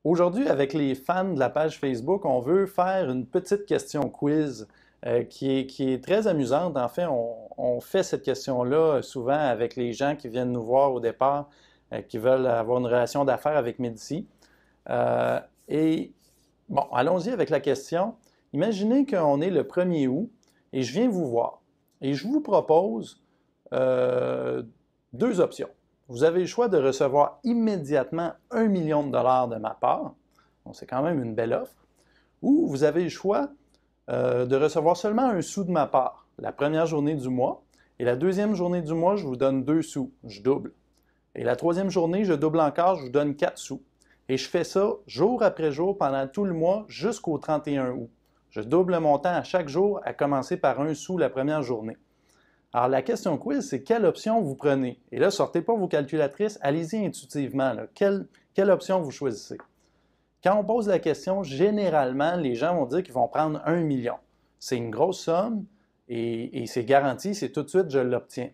Aujourd'hui, avec les fans de la page Facebook, on veut faire une petite question quiz qui est très amusante. En fait, on fait cette question-là souvent avec les gens qui viennent nous voir au départ, qui veulent avoir une relation d'affaires avec Medici. Euh, et bon, allons-y avec la question. Imaginez qu'on est le 1er août et je viens vous voir. Et je vous propose euh, deux options. Vous avez le choix de recevoir immédiatement 1 million de dollars de ma part. Donc, c'est quand même une belle offre. Ou vous avez le choix de recevoir seulement 1 sou de ma part la première journée du mois. Et la deuxième journée du mois, je vous donne 2 sous. Je double. Et la troisième journée, je double encore, je vous donne 4 sous. Et je fais ça jour après jour pendant tout le mois jusqu'au 31 août. Je double le montant à chaque jour, à commencer par 1 sou la première journée. Alors, la question quiz, c'est quelle option vous prenez? Et là, sortez pas vos calculatrices, allez-y intuitivement. Quelle option vous choisissez? Quand on pose la question, généralement, les gens vont dire qu'ils vont prendre 1 million. C'est une grosse somme et c'est garanti, c'est tout de suite, je l'obtiens.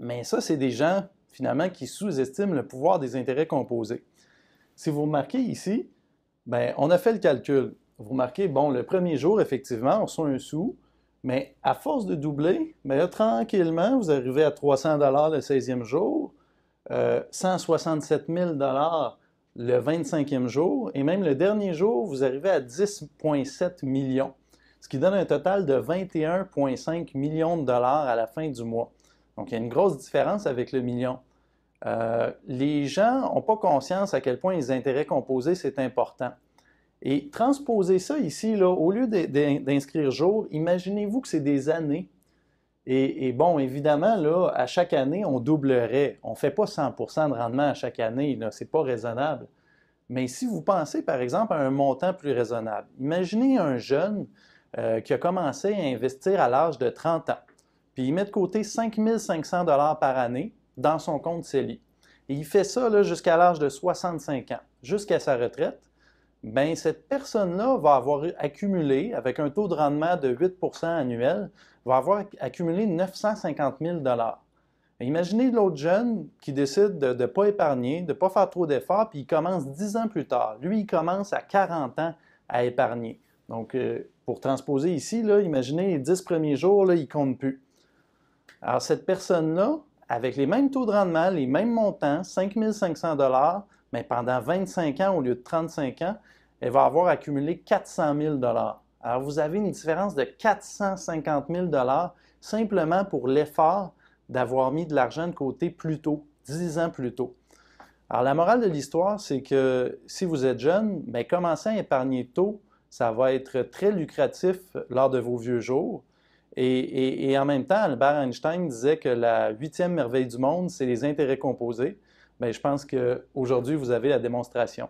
Mais ça, c'est des gens, finalement, qui sous-estiment le pouvoir des intérêts composés. Si vous remarquez ici, bien, on a fait le calcul. Vous remarquez, bon, le premier jour, effectivement, on reçoit 1 sou, mais à force de doubler, bien là, tranquillement, vous arrivez à 300 $ le 16e jour, 167 000 $ le 25e jour, et même le dernier jour, vous arrivez à 10,7 millions, ce qui donne un total de 21,5 millions de dollars à la fin du mois. Donc, il y a une grosse différence avec le million. Les gens n'ont pas conscience à quel point les intérêts composés, c'est important. Et transposer ça ici, là, au lieu d'inscrire jour, imaginez-vous que c'est des années. Et bon, évidemment, là, à chaque année, on doublerait. On ne fait pas 100% de rendement à chaque année, ce n'est pas raisonnable. Mais si vous pensez, par exemple, à un montant plus raisonnable, imaginez un jeune qui a commencé à investir à l'âge de 30 ans, puis il met de côté 5 500 $ par année dans son compte CELI. Et il fait ça là, jusqu'à l'âge de 65 ans, jusqu'à sa retraite. Bien, cette personne-là va avoir accumulé, avec un taux de rendement de 8% annuel, va avoir accumulé 950 000 $. Imaginez l'autre jeune qui décide de ne pas épargner, de ne pas faire trop d'efforts, puis il commence 10 ans plus tard. Lui, il commence à 40 ans à épargner. Donc, pour transposer ici, là, imaginez les 10 premiers jours, là, il ne compte plus. Alors, cette personne-là, avec les mêmes taux de rendement, les mêmes montants, 5 500 $, mais pendant 25 ans au lieu de 35 ans, elle va avoir accumulé 400 000 $. Alors, vous avez une différence de 450 000 $ simplement pour l'effort d'avoir mis de l'argent de côté plus tôt, 10 ans plus tôt. Alors, la morale de l'histoire, c'est que si vous êtes jeune, bien, commencez à épargner tôt, ça va être très lucratif lors de vos vieux jours. Et en même temps, Albert Einstein disait que la 8e merveille du monde, c'est les intérêts composés. Bien, je pense qu'aujourd'hui, vous avez la démonstration.